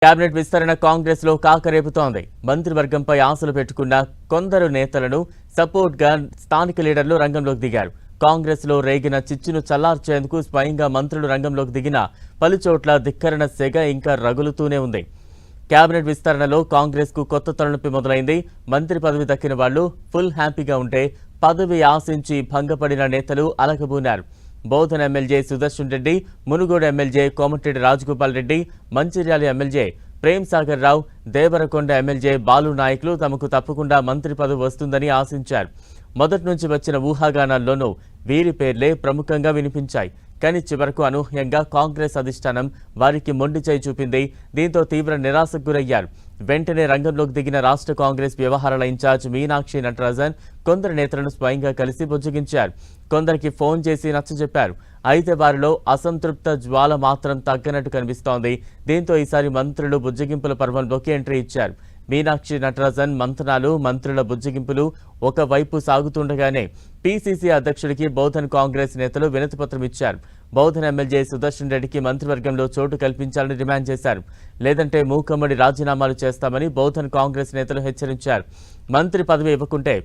Cabinet విస్తరణ కాంగ్రెస్ లో కాకరేపుతోంది. మంత్రివర్గంపై ఆశలు పెట్టుకున్న కొందరు నేతలను సపోర్ట్గా స్థానిక లీడర్లు రంగంలోకి దిగారు. కాంగ్రెస్ లో రేగిన చిచ్చును చల్లార్చేందుకు స్వయంగా మంత్రులు రంగంలోకి దిగిన పలుచోట్ల ధిక్కరణ సెగ ఇంకా రగులుతూనే ఉంది. కేబినెట్ విస్తరణలో కాంగ్రెస్ కు కొత్త తలనొప్పి మొదలైంది. మంత్రి పదవి దక్కిన వాళ్లు ఫుల్ హ్యాపీగా ఉంటే పదవి ఆశించి భంగపడిన నేతలు అలకబూనారు. Bodhan MLA Sudarshan Reddy, Munugode MLA Komatireddy Rajagopal Reddy, Mancherial MLA Prem Sagar Rao, Devarakonda MLA Balu నాయకులు తమకు తప్పకుండా మంత్రి పదవి వస్తుందని ఆశించారు. మొదటి నుంచి వచ్చిన ఊహాగానాల్లోనూ వీరి పేర్లే ప్రముఖంగా వినిపించాయి. కానీ చివరకు అనూహ్యంగా కాంగ్రెస్ అధిష్టానం వారికి మొండి చేయి చూపింది. దీంతో తీవ్ర నిరాశకు గురయ్యారు. వెంటనే రంగంలోకి దిగిన రాష్ట్ర కాంగ్రెస్ వ్యవహారాల ఇన్ఛార్జ్ మీనాక్షి నటరాజన్ కొందరు నేతలను స్వయంగా కలిసి బుజ్జగించారు. కొందరికి ఫోన్ చేసి నచ్చజెప్పారు. అయితే వారిలో అసంతృప్త జ్వాల మాత్రం తగ్గనట్టు కనిపిస్తోంది. దీంతో ఈసారి మంత్రులు బుజ్జగింపుల పర్వంలోకి ఎంట్రీ ఇచ్చారు. మీనాక్షి నటరాజన్ మంతనాలు, మంత్రుల బుజ్జగింపులు ఒకవైపు సాగుతుండగానే పీసీసీ అధ్యక్షుడికి బోధన్ కాంగ్రెస్ నేతలు వినతిపత్రం ఇచ్చారు. బోధన్ ఎమ్మెల్యే సుదర్శన్ రెడ్డికి మంత్రివర్గంలో చోటు కల్పించాలని డిమాండ్ చేశారు. లేదంటే మూకమ్మడి రాజీనామాలు చేస్తామని బోధన్ కాంగ్రెస్ నేతలు హెచ్చరించారు. మంత్రి పదవి ఇవ్వకుంటే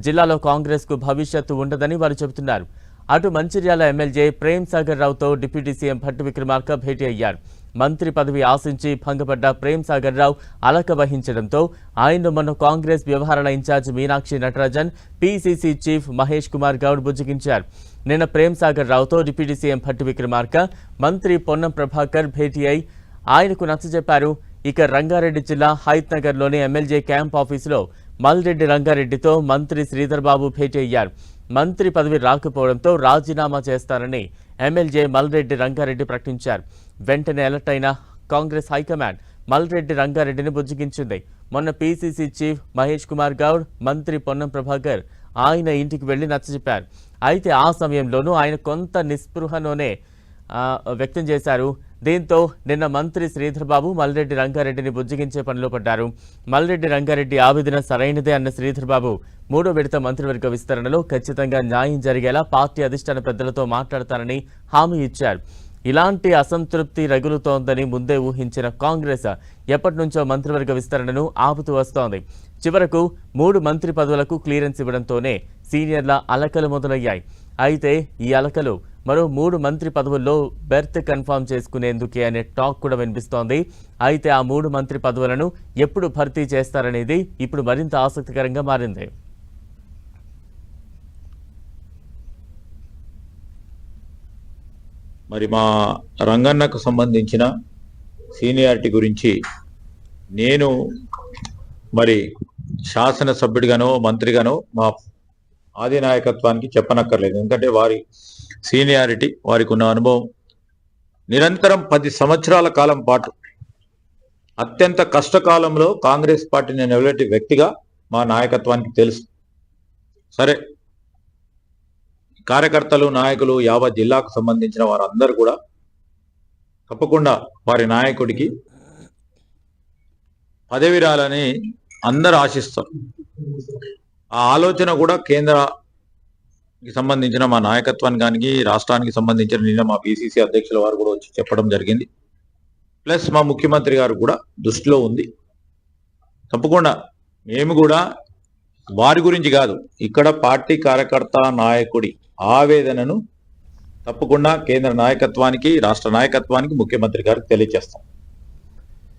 జిల్లాలో కాంగ్రెస్ కు భవిష్యత్తు ఉండదని వారు చెబుతున్నారు. అటు మంచిర్యాల ఎమ్మెల్యే ప్రేమ్ సాగర్ రావుతో డిప్యూటీ సీఎం భట్టి విక్రమార్క భేటీ అయ్యారు. మంత్రి పదవి ఆశించి భంగపడ్డ ప్రేమ్ సాగర్ రావు అలక వహించడంతో ఆయన్ను మొన్న కాంగ్రెస్ వ్యవహారాల incharge Meenakshi Natarajan, PCC chief Mahesh Kumar Goud బుజ్జగించారు. నిన్న ప్రేమ్ సాగర్ రావుతో డిప్యూటీ సీఎం భట్టి విక్రమార్క, మంత్రి పొన్నం ప్రభాకర్ భేటీ అయి ఆయనకు నచ్చజెప్పారు. ఇక రంగారెడ్డి జిల్లా హైత్ నగర్లోని ఎమ్మెల్యే క్యాంప్ ఆఫీసులో మల్రెడ్డి రంగారెడ్డితో మంత్రి శ్రీధర్ బాబు భేటీ అయ్యారు. మంత్రి పదవి రాకపోవడంతో రాజీనామా చేస్తారని ఎమ్మెల్యే మల్రెడ్డి రంగారెడ్డి ప్రకటించారు. వెంటనే అలర్ట్ అయిన కాంగ్రెస్ హైకమాండ్ మల్రెడ్డి రంగారెడ్డిని బుజ్జగించింది. మొన్న పీసీసీ చీఫ్ మహేష్ కుమార్ గౌడ్, మంత్రి పొన్నం ప్రభాకర్ ఆయన ఇంటికి వెళ్లి నచ్చజెప్పారు. అయితే ఆ సమయంలోనూ ఆయన కొంత నిస్పృహలోనే వ్యక్తం చేశారు. దీంతో నిన్న మంత్రి శ్రీధర్ బాబు మల్రెడ్డి రంగారెడ్డిని బుజ్జగించే పనిలో పడ్డారు. మల్రెడ్డి రంగారెడ్డి ఆవేదన సరైనదే అన్న శ్రీధర్ బాబు మూడో విడత మంత్రివర్గ విస్తరణలో ఖచ్చితంగా న్యాయం జరిగేలా పార్టీ అధిష్టాన పెద్దలతో మాట్లాడతారని హామీ ఇచ్చారు. ఇలాంటి అసంతృప్తి రగులుతోందని ముందే ఊహించిన కాంగ్రెస్ ఎప్పటి నుంచో మంత్రివర్గ విస్తరణను ఆపుతూ వస్తోంది. చివరకు 3 మంత్రి పదవులకు క్లియరెన్స్ ఇవ్వడంతోనే సీనియర్ల అలకలు మొదలయ్యాయి. అయితే ఈ అలకలు మరో 3 మంత్రి పదవుల్లో బెర్త్ కన్ఫర్మ్ చేసుకునేందుకే అనే టాక్ కూడా వినిపిస్తోంది. అయితే ఆ 3 మంత్రి పదవులను ఎప్పుడు భర్తీ చేస్తారనేది ఇప్పుడు మరింత ఆసక్తికరంగా మారింది. మరి మా రంగన్నకు సంబంధించిన సీనియారిటీ గురించి నేను మరి శాసనసభ్యుడిగానో మంత్రిగానో మా ఆది నాయకత్వానికి చెప్పనక్కర్లేదు. ఎందుకంటే వారి సీనియారిటీ, వారికి ఉన్న అనుభవం నిరంతరం 10 సంవత్సరాల కాలం పాటు అత్యంత కష్టకాలంలో కాంగ్రెస్ పార్టీని నిలబెట్టే వ్యక్తిగా మా నాయకత్వానికి తెలుసు. సరే, కార్యకర్తలు, నాయకులు, యావత్ జిల్లాకు సంబంధించిన వారందరూ కూడా తప్పకుండా వారి నాయకుడికి పదవి రాలని అందరూ ఆశిస్తారు. ఆ ఆలోచన కూడా కేంద్రానికి సంబంధించిన మా నాయకత్వానికి కానీ రాష్ట్రానికి సంబంధించిన నిన్న మా పీసీసీ అధ్యక్షుల వారు కూడా వచ్చి చెప్పడం జరిగింది. ప్లస్ మా ముఖ్యమంత్రి గారు కూడా దృష్టిలో ఉంది. తప్పకుండా మేము కూడా వారి గురించి కాదు, ఇక్కడ పార్టీ కార్యకర్త నాయకుడి ఆవేదనను తప్పకుండా కేంద్ర నాయకత్వానికి, రాష్ట్ర నాయకత్వానికి, ముఖ్యమంత్రి గారికి తెలియజేస్తాం.